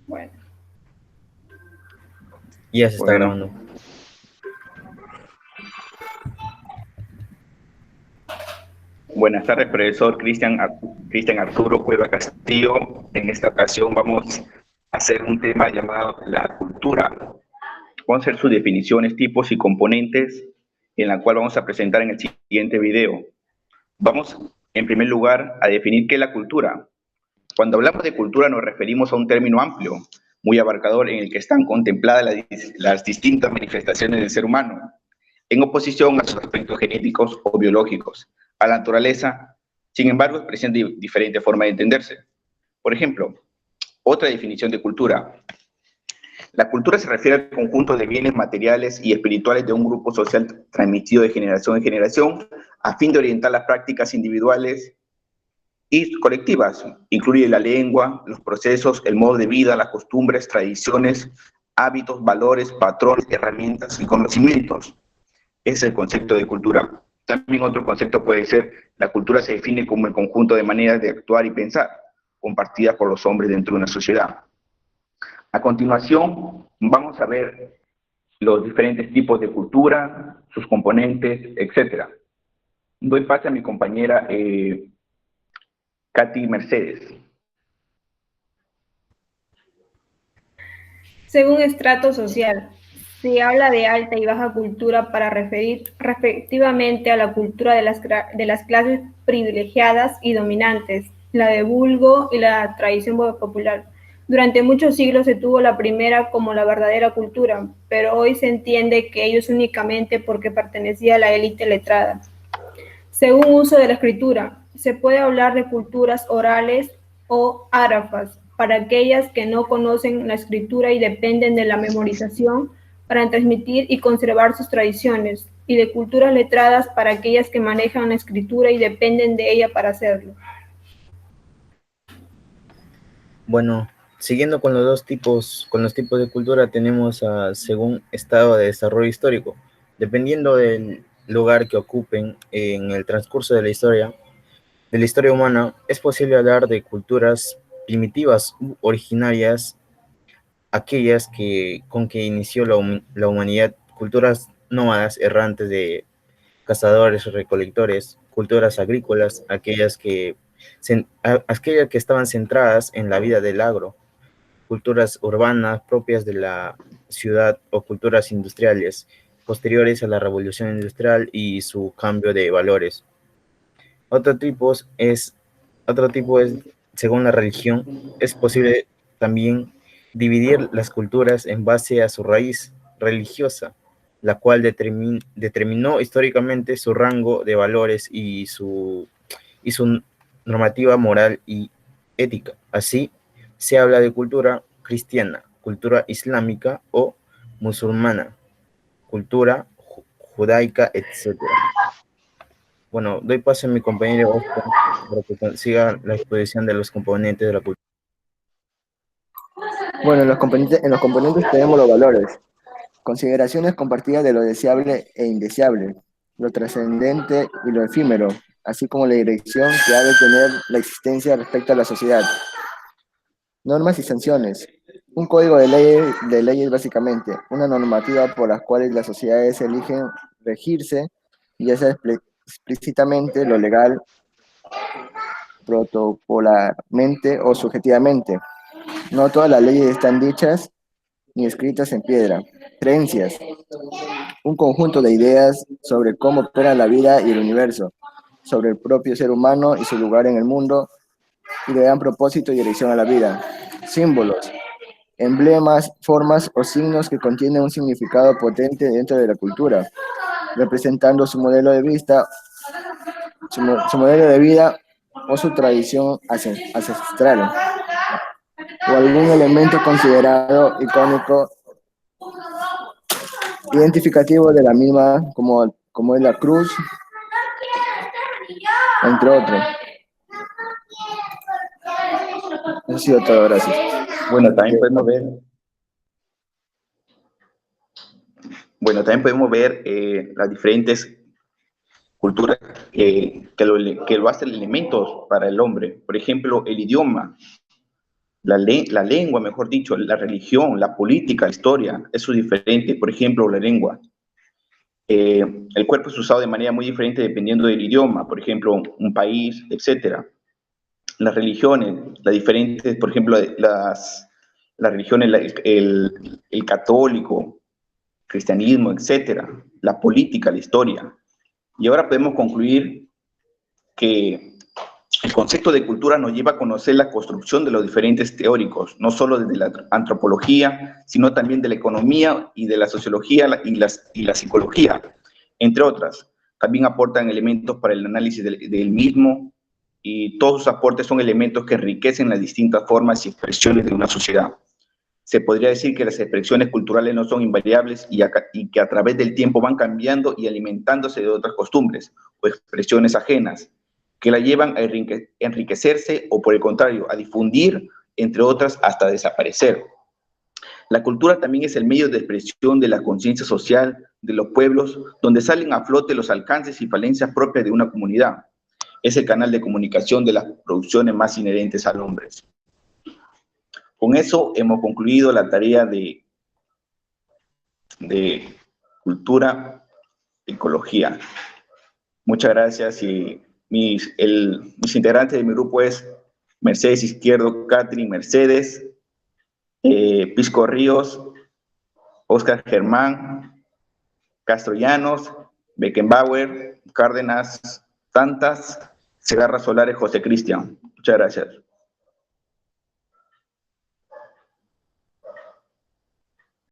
Bueno, Ya se está Bueno, grabando. buenas tardes, profesor Cristian Arturo Cueva Castillo. En esta ocasión vamos a hacer un tema llamado la cultura. Vamos a hacer sus definiciones, tipos y componentes, en la cual vamos a presentar en el siguiente video. Vamos, en primer lugar, a definir qué es la cultura. Cuando hablamos de cultura nos referimos a un término amplio, muy abarcador, en el que están contempladas las distintas manifestaciones del ser humano, en oposición a sus aspectos genéticos o biológicos. A la naturaleza, sin embargo, presenta diferentes formas de entenderse. Por ejemplo, otra definición de cultura. La cultura se refiere al conjunto de bienes materiales y espirituales de un grupo social transmitido de generación en generación a fin de orientar las prácticas individuales y colectivas. Incluye la lengua, los procesos, el modo de vida, las costumbres, tradiciones, hábitos, valores, patrones, herramientas y conocimientos. Es el concepto de cultura. También otro concepto puede ser, la cultura se define como el conjunto de maneras de actuar y pensar, compartidas por los hombres dentro de una sociedad. A continuación, vamos a ver los diferentes tipos de cultura, sus componentes, etc. Doy pase a mi compañera Katy Mercedes. según estrato social, se habla de alta y baja cultura para referir respectivamente a la cultura de las clases privilegiadas y dominantes, la de vulgo y la tradición popular. Durante muchos siglos se tuvo la primera como la verdadera cultura, pero hoy se entiende que ellos únicamente porque pertenecía a la élite letrada. Según uso de la escritura, se puede hablar de culturas orales o árafas para aquellas que no conocen la escritura y dependen de la memorización para transmitir y conservar sus tradiciones, y de culturas letradas para aquellas que manejan la escritura y dependen de ella para hacerlo. Bueno, siguiendo con con los tipos de cultura, tenemos según estado de desarrollo histórico. Dependiendo del lugar que ocupen en el transcurso de la historia humana, es posible hablar de culturas primitivas u originarias, aquellas con que inició la humanidad, culturas nómadas errantes de cazadores, recolectores, culturas agrícolas, aquellas que estaban centradas en la vida del agro, culturas urbanas propias de la ciudad o culturas industriales posteriores a la revolución industrial y su cambio de valores. Otro tipo es, otro tipo es, según la religión, es posible también dividir las culturas en base a su raíz religiosa, la cual determinó históricamente su rango de valores y su normativa moral y ética. Así, se habla de cultura cristiana, cultura islámica o musulmana, cultura judaica, etcétera. Bueno, doy paso a mi compañero Oscar para que siga la exposición de los componentes de la cultura. Bueno, en los componentes tenemos los valores, consideraciones compartidas de lo deseable e indeseable, lo trascendente y lo efímero, así como la dirección que ha de tener la existencia respecto a la sociedad. Normas y sanciones. Un código de leyes básicamente, una normativa por las cuales las sociedades eligen regirse, ya sea explícitamente lo legal, protocolarmente o subjetivamente. No todas las leyes están dichas ni escritas en piedra. Creencias, un conjunto de ideas sobre cómo opera la vida y el universo, sobre el propio ser humano y su lugar en el mundo, y le dan propósito y dirección a la vida. Símbolos, emblemas, formas o signos que contienen un significado potente dentro de la cultura, representando su modelo de vista, su modelo de vida o su tradición ancestral, o algún elemento considerado icónico identificativo de la misma, como es la cruz, entre otros. Eso ha sido todo, gracias. Bueno, también podemos ver, las diferentes culturas que lo hacen elementos para el hombre. Por ejemplo, el idioma. La lengua, mejor dicho, la religión, la política, la historia, eso es diferente. Por ejemplo, la lengua. El cuerpo es usado de manera muy diferente dependiendo del idioma, por ejemplo, un país, etcétera. Las religiones, las diferentes, por ejemplo, las religiones, el católico, cristianismo, etcétera, la política, la historia. Y ahora podemos concluir que el concepto de cultura nos lleva a conocer la construcción de los diferentes teóricos, no solo desde la antropología, sino también de la economía y de la sociología y la psicología, entre otras. También aportan elementos para el análisis del mismo, y todos sus aportes son elementos que enriquecen las distintas formas y expresiones de una sociedad. Se podría decir que las expresiones culturales no son invariables y que a través del tiempo van cambiando y alimentándose de otras costumbres o expresiones ajenas, que la llevan a enriquecerse o, por el contrario, a difundir, entre otras, hasta desaparecer. La cultura también es el medio de expresión de la conciencia social de los pueblos, donde salen a flote los alcances y falencias propias de una comunidad. Es el canal de comunicación de las producciones más inherentes al hombre. Con eso hemos concluido la tarea de cultura, ecología. Muchas gracias y mis integrantes de mi grupo es Mercedes Izquierdo, Catherine Mercedes, Pisco Ríos, Oscar Germán, Castro Llanos, Beckenbauer, Cárdenas Santas, Segarra Solares, José Cristian. Muchas gracias.